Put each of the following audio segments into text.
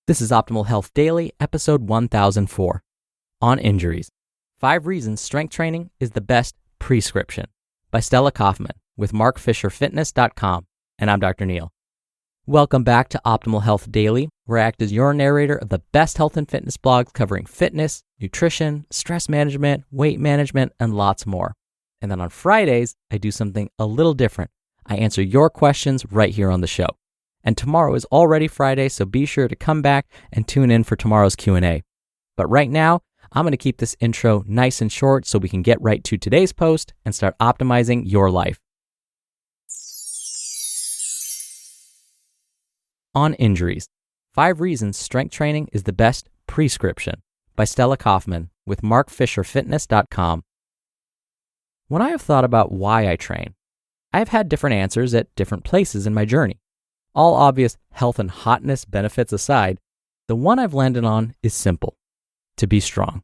This is Optimal Health Daily, episode 1004, on injuries. 5 reasons strength training is the best prescription, by Stella Kaufman with markfisherfitness.com, and I'm Dr. Neil. Welcome back to Optimal Health Daily, where I act as your narrator of the best health and fitness blogs covering fitness, nutrition, stress management, weight management, and lots more. And then on Fridays, I do something a little different. I answer your questions right here on the show. And tomorrow is already Friday, so be sure to come back and tune in for tomorrow's Q&A. But right now, I'm going to keep this intro nice and short so we can get right to today's post and start optimizing your life. On injuries, 5 reasons strength training is the best prescription, by Stella Kaufman with markfisherfitness.com. When I have thought about why I train, I have had different answers at different places in my journey. All obvious health and hotness benefits aside, the one I've landed on is simple: to be strong,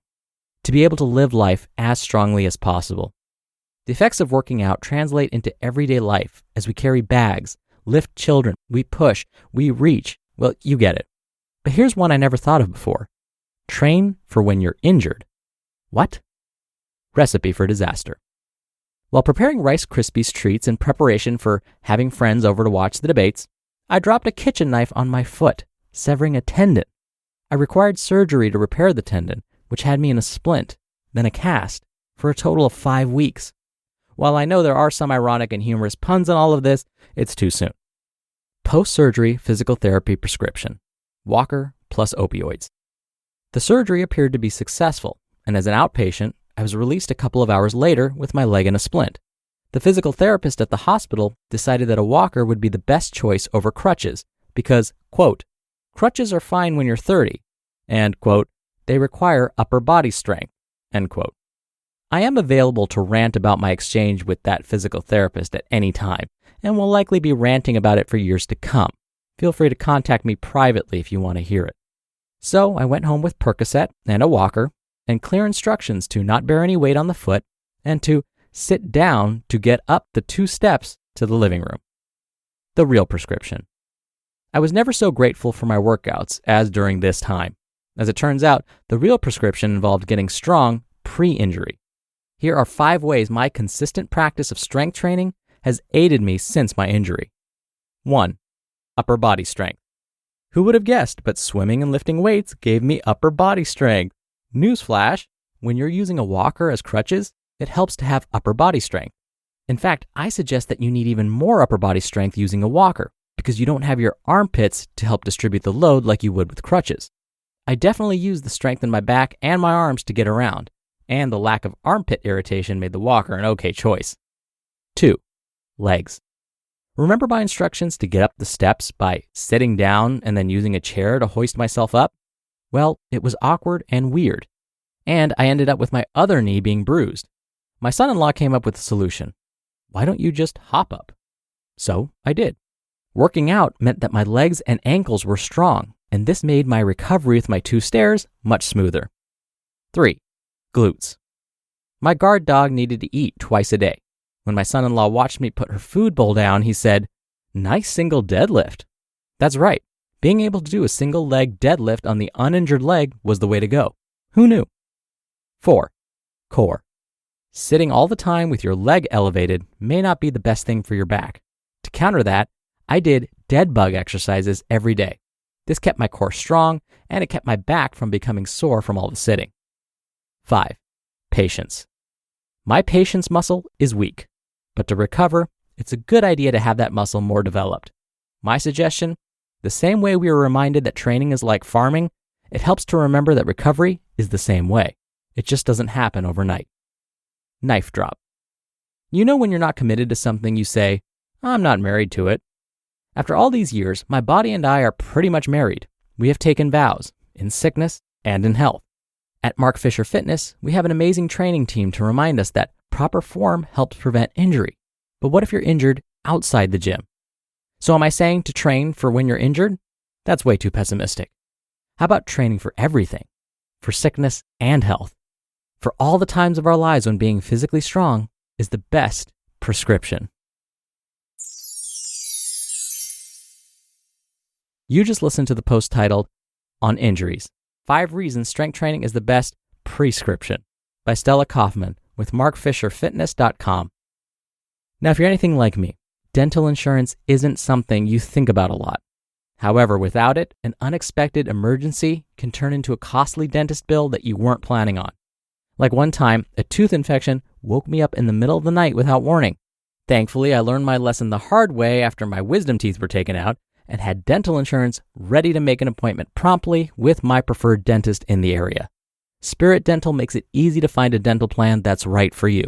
to be able to live life as strongly as possible. The effects of working out translate into everyday life as we carry bags, lift children, we push, we reach. Well, you get it. But here's one I never thought of before. Train for when you're injured. What? Recipe for disaster. While preparing Rice Krispies treats in preparation for having friends over to watch the debates, I dropped a kitchen knife on my foot, severing a tendon. I required surgery to repair the tendon, which had me in a splint, then a cast, for a total of 5 weeks. While I know there are some ironic and humorous puns in all of this, it's too soon. Post-surgery physical therapy prescription: walker plus opioids. The surgery appeared to be successful, and as an outpatient, I was released a couple of hours later with my leg in a splint. The physical therapist at the hospital decided that a walker would be the best choice over crutches because, quote, crutches are fine when you're 30, and, quote, they require upper body strength, end quote. I am available to rant about my exchange with that physical therapist at any time, and will likely be ranting about it for years to come. Feel free to contact me privately if you want to hear it. So I went home with Percocet and a walker, and clear instructions to not bear any weight on the foot, and to sit down to get up the 2 steps to the living room. The real prescription. I was never so grateful for my workouts as during this time. As it turns out, the real prescription involved getting strong pre-injury. Here are 5 ways my consistent practice of strength training has aided me since my injury. 1. Upper body strength. Who would have guessed, but swimming and lifting weights gave me upper body strength. Newsflash, when you're using a walker as crutches, it helps to have upper body strength. In fact, I suggest that you need even more upper body strength using a walker because you don't have your armpits to help distribute the load like you would with crutches. I definitely use the strength in my back and my arms to get around, and the lack of armpit irritation made the walker an okay choice. 2. Legs. Remember my instructions to get up the steps by sitting down and then using a chair to hoist myself up? Well, it was awkward and weird, and I ended up with my other knee being bruised. My son-in-law came up with a solution. Why don't you just hop up? So I did. Working out meant that my legs and ankles were strong, and this made my recovery with my 2 stairs much smoother. 3. Glutes. My guard dog needed to eat twice a day. When my son-in-law watched me put her food bowl down, he said, "Nice single deadlift." That's right. Being able to do a single leg deadlift on the uninjured leg was the way to go. Who knew? 4. Core. Sitting all the time with your leg elevated may not be the best thing for your back. To counter that, I did dead bug exercises every day. This kept my core strong, and it kept my back from becoming sore from all the sitting. 5. Patience. My patience muscle is weak, but to recover, it's a good idea to have that muscle more developed. My suggestion: the same way we are reminded that training is like farming, it helps to remember that recovery is the same way. It just doesn't happen overnight. Knife drop. You know when you're not committed to something, you say, "I'm not married to it." After all these years, my body and I are pretty much married. We have taken vows, in sickness and in health. At Mark Fisher Fitness, we have an amazing training team to remind us that proper form helps prevent injury. But what if you're injured outside the gym? So am I saying to train for when you're injured? That's way too pessimistic. How about training for everything? For sickness and health? For all the times of our lives when being physically strong is the best prescription. You just listened to the post titled, on injuries. 5 reasons strength training is the best prescription by Stella Kaufman with markfisherfitness.com. Now, if you're anything like me, dental insurance isn't something you think about a lot. However, without it, an unexpected emergency can turn into a costly dentist bill that you weren't planning on. Like one time, a tooth infection woke me up in the middle of the night without warning. Thankfully, I learned my lesson the hard way after my wisdom teeth were taken out and had dental insurance ready to make an appointment promptly with my preferred dentist in the area. Spirit Dental makes it easy to find a dental plan that's right for you.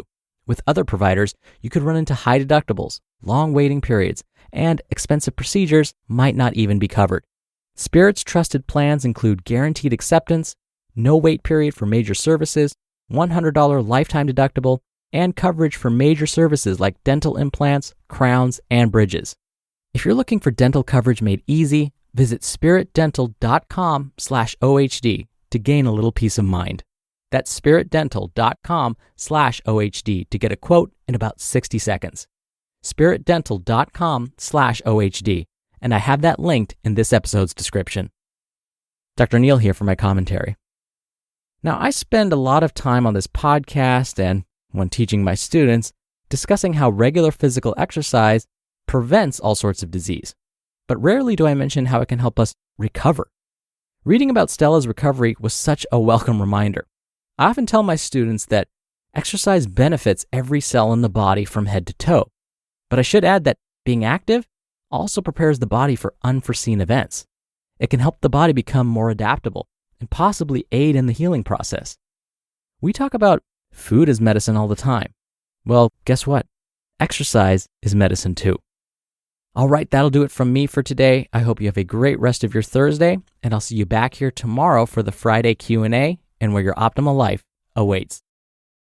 With other providers, you could run into high deductibles, long waiting periods, and expensive procedures might not even be covered. Spirit's trusted plans include guaranteed acceptance, no wait period for major services, $100 lifetime deductible, and coverage for major services like dental implants, crowns, and bridges. If you're looking for dental coverage made easy, visit spiritdental.com/OHD to gain a little peace of mind. That's spiritdental.com/OHD to get a quote in about 60 seconds. spiritdental.com/OHD, and I have that linked in this episode's description. Dr. Neil here for my commentary. Now, I spend a lot of time on this podcast and when teaching my students discussing how regular physical exercise prevents all sorts of disease, but rarely do I mention how it can help us recover. Reading about Stella's recovery was such a welcome reminder. I often tell my students that exercise benefits every cell in the body from head to toe, but I should add that being active also prepares the body for unforeseen events. It can help the body become more adaptable and possibly aid in the healing process. We talk about food as medicine all the time. Well, guess what? Exercise is medicine too. All right, that'll do it from me for today. I hope you have a great rest of your Thursday, and I'll see you back here tomorrow for the Friday Q&A and where your optimal life awaits.